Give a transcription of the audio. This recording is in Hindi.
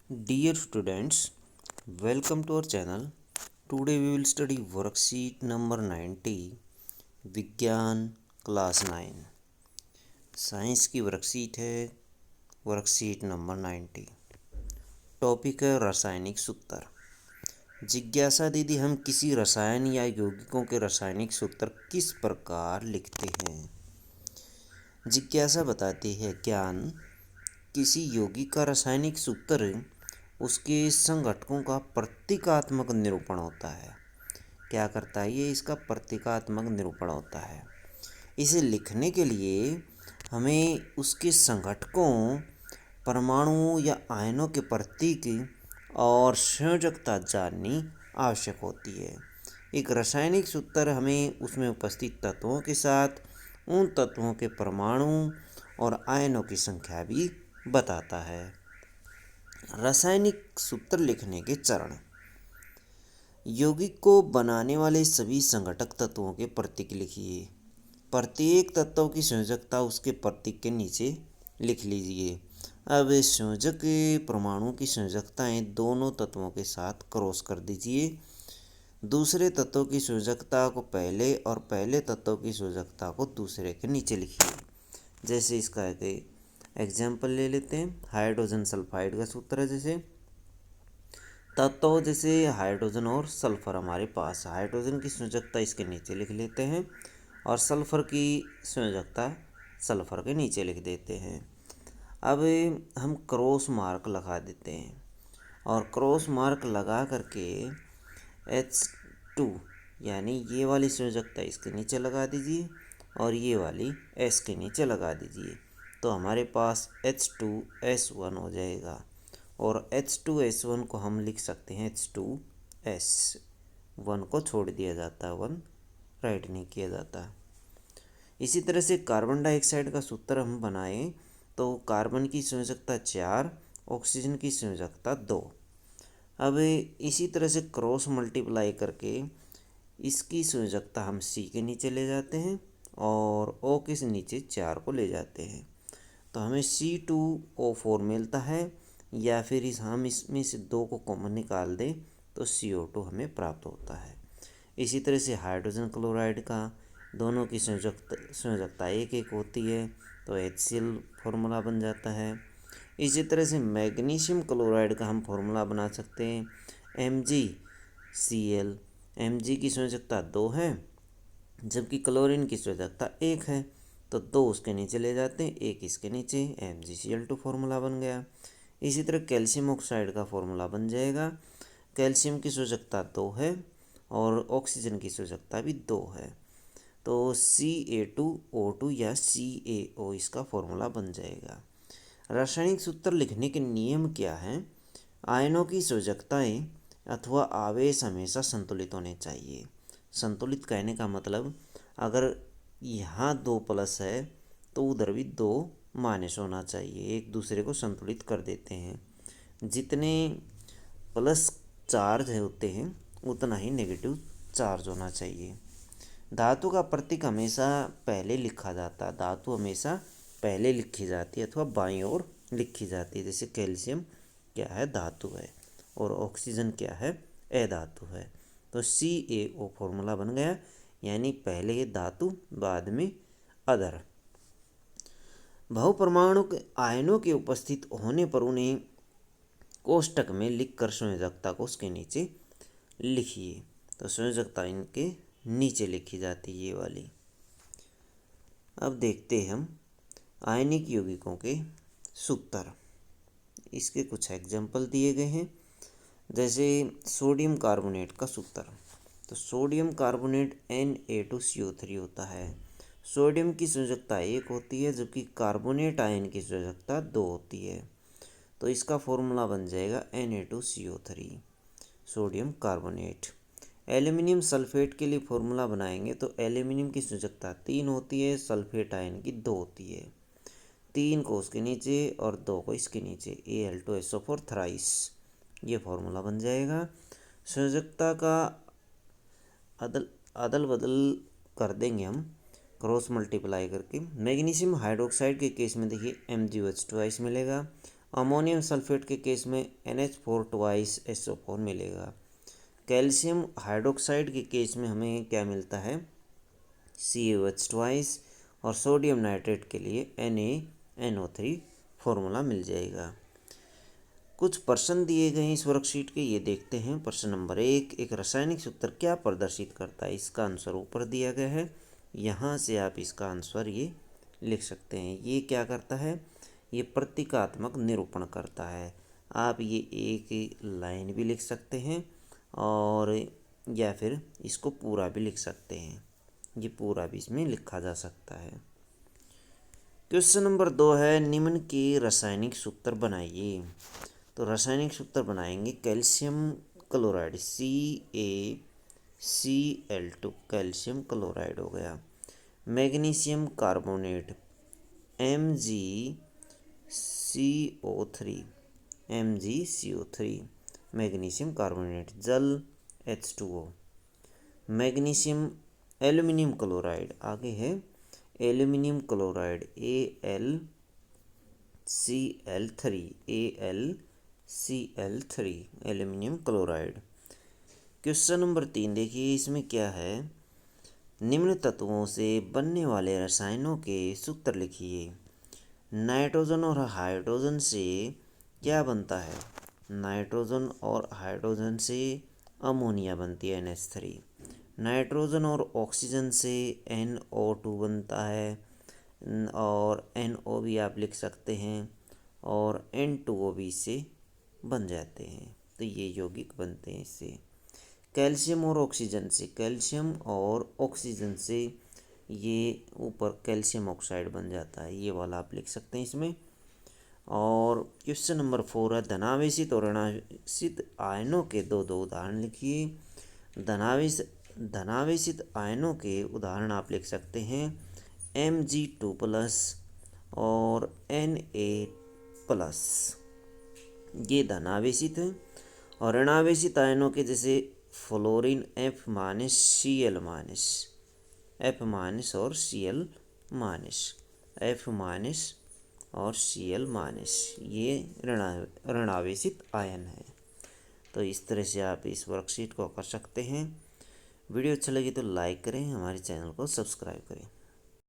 Dear students, welcome to our channel. Today we will study worksheet number 90, विज्ञान क्लास 9। साइंस की वर्कशीट है, वर्कशीट नंबर 90। टॉपिक है रासायनिक सूत्र। जिज्ञासा दीदी, हम किसी रसायन या यौगिकों के रासायनिक सूत्र किस प्रकार लिखते हैं? जिज्ञासा बताती है ज्ञान किसी यौगिक का रासायनिक सूत्र उसके संघटकों का प्रतीकात्मक निरूपण होता है। क्या करता है ये? इसका प्रतीकात्मक निरूपण होता है। इसे लिखने के लिए हमें उसके संघटकों, परमाणुओं या आयनों के प्रतीक और संयोजकता जाननी आवश्यक होती है। एक रासायनिक सूत्र हमें उसमें उपस्थित तत्वों के साथ उन तत्वों के परमाणु और आयनों की संख्या भी बताता है। रासायनिक सूत्र लिखने के चरण। यौगिक को बनाने वाले सभी संघटक तत्वों के प्रतीक लिखिए। प्रत्येक तत्व की संयोजकता उसके प्रतीक के नीचे लिख लीजिए। अब संयोजक परमाणु की संयोजकताएं दोनों तत्वों के साथ क्रॉस कर दीजिए। दूसरे तत्व की संयोजकता को पहले और पहले तत्व की संयोजकता को दूसरे के नीचे लिखिए। जैसे इसका एक एग्जाम्पल ले लेते हैं। हाइड्रोजन सल्फाइड का सूत्र है। जैसे तत्व जैसे हाइड्रोजन और सल्फर हमारे पास, हाइड्रोजन की संयोजकता इसके नीचे लिख लेते हैं और सल्फर की संयोजकता सल्फर के नीचे लिख देते हैं। अब हम क्रॉस मार्क लगा देते हैं और क्रॉस मार्क लगा करके H2 यानी ये वाली संयोजकता इसके नीचे लगा दीजिए और ये वाली S के नीचे लगा दीजिए। तो हमारे पास H2S1 हो जाएगा और H2S1 को हम लिख सकते हैं H2S। 1 को छोड़ दिया जाता है, 1 राइट नहीं किया जाता। इसी तरह से कार्बन डाइऑक्साइड का सूत्र हम बनाएं तो कार्बन की संयोजकता 4, ऑक्सीजन की संयोजकता 2। अब इसी तरह से क्रॉस मल्टीप्लाई करके इसकी संयोजकता हम C के नीचे ले जाते हैं और O के नीचे 4 को ले जाते हैं। तो हमें C2O4 मिलता है, या फिर हम इसमें से 2 को कॉमन निकाल दें तो CO2 हमें प्राप्त होता है। इसी तरह से हाइड्रोजन क्लोराइड का दोनों की संयोजकता 1-1 होती है तो HCl फॉर्मूला बन जाता है। इसी तरह से मैग्नीशियम क्लोराइड का हम फॉर्मूला बना सकते हैं MgCl। Mg की संयोजकता 2 है जबकि क्लोरीन की संयोजकता 1 है, तो 2 उसके नीचे ले जाते हैं, 1 इसके नीचे, MgCl2 फॉर्मूला बन गया। इसी तरह कैल्शियम ऑक्साइड का फॉर्मूला बन जाएगा। कैल्शियम की संयोजकता 2 है और ऑक्सीजन की संयोजकता भी 2 है, तो Ca2O2 या CaO इसका फॉर्मूला बन जाएगा। रासायनिक सूत्र लिखने के नियम क्या हैं? आयनों की संयोजकताएं अथवा आवेश हमेशा संतुलित होने चाहिए। संतुलित कहने का मतलब, अगर यहाँ 2 प्लस है तो उधर भी 2 माइनस होना चाहिए, एक दूसरे को संतुलित कर देते हैं। जितने प्लस चार्ज होते हैं उतना ही नेगेटिव चार्ज होना चाहिए। धातु का प्रतीक हमेशा पहले लिखा जाता है, धातु हमेशा पहले लिखी जाती है अथवा बाईं ओर लिखी जाती है। जैसे कैल्शियम क्या है? धातु है, और ऑक्सीजन क्या है? अधातु है। तो CaO फॉर्मूला बन गया, यानी पहले धातु बाद में अदर। बहुपरमाणु के आयनों के उपस्थित होने पर उन्हें कोष्टक में लिखकर संयोजकता को उसके नीचे लिखिए। तो संयोजकता इनके नीचे लिखी जाती है, ये वाली। अब देखते हैं हम आयनिक यौगिकों के सूत्र। इसके कुछ एग्जाम्पल दिए गए हैं। जैसे सोडियम कार्बोनेट का सूत्र, तो सोडियम कार्बोनेट Na2CO3 होता है। सोडियम की संयोजकता 1 होती है जबकि कार्बोनेट आयन की संयोजकता 2 होती है, तो इसका फॉर्मूला बन जाएगा Na2CO3 sodium carbonate. Aluminium sulphate के लिए फॉर्मूला बनाएंगे तो एल्यूमिनियम की संयोजकता 3 होती है, सल्फेट आयन की 2 होती है। 3 को उसके नीचे और 2 को इसके नीचे, Al2SO4 थ्राइस, ये फॉर्मूला बन जाएगा। संयोजकता का अदल बदल कर देंगे हम क्रॉस मल्टीप्लाई करके। मैग्नीशियम हाइड्रोक्साइड के केस में देखिए MgOH2 मिलेगा अमोनियम सल्फेट के केस में NH4 ट्वाइस SO4 मिलेगा। कैल्शियम हाइड्रोक्साइड के केस में हमें क्या मिलता है, CaOH ट्वाइस, और सोडियम नाइट्रेट के लिए NaNO3 फॉर्मूला मिल जाएगा। कुछ प्रश्न दिए गए हैं इस वर्कशीट के, ये देखते हैं। प्रश्न नंबर 1, एक रासायनिक सूत्र क्या प्रदर्शित करता है? इसका आंसर ऊपर दिया गया है, यहाँ से आप इसका आंसर ये लिख सकते हैं। ये क्या करता है, ये प्रतीकात्मक निरूपण करता है। आप ये एक लाइन भी लिख सकते हैं और या फिर इसको पूरा भी लिख सकते हैं, ये पूरा भी इसमें लिखा जा सकता है। क्वेश्चन नंबर 2 है, निम्न के रासायनिक सूत्र बनाइए। तो रासायनिक सूत्र बनाएंगे, calcium chloride CaCl2, calcium chloride हो गया। Magnesium carbonate MgCO3, magnesium carbonate. जल H2O। मैग्नीशियम एल्युमिनियम क्लोराइड, आगे है aluminium chloride AlCl3, aluminium chloride. Question number 3 देखिए, इसमें क्या है, निम्न तत्वों से बनने वाले रसायनों के सूत्र लिखिए। नाइट्रोजन और हाइड्रोजन से क्या बनता है? नाइट्रोजन और हाइड्रोजन से अमोनिया बनती है NH3। नाइट्रोजन और ऑक्सीजन से NO2 बनता है, और NO भी आप लिख सकते हैं, और N2O भी से बन जाते हैं, तो ये यौगिक बनते हैं इससे। कैल्शियम और ऑक्सीजन से, कैल्शियम और ऑक्सीजन से ये ऊपर कैल्शियम ऑक्साइड बन जाता है, ये वाला आप लिख सकते हैं इसमें। और क्वेश्चन नंबर 4 है, धनावेशित और ऋणावेशित आयनों के दो उदाहरण लिखिए। धनावेशित आयनों के उदाहरण आप लिख सकते हैं Mg2+ और Na+, ये धनावेशित है। और ऋणावेशित आयनों के जैसे फ्लोरीन F-, Cl-, F- और Cl-, F- और Cl-, ये ऋणावेशित आयन है। तो इस तरह से आप इस वर्कशीट को कर सकते हैं। वीडियो अच्छा लगी तो लाइक करें, हमारे चैनल को सब्सक्राइब करें।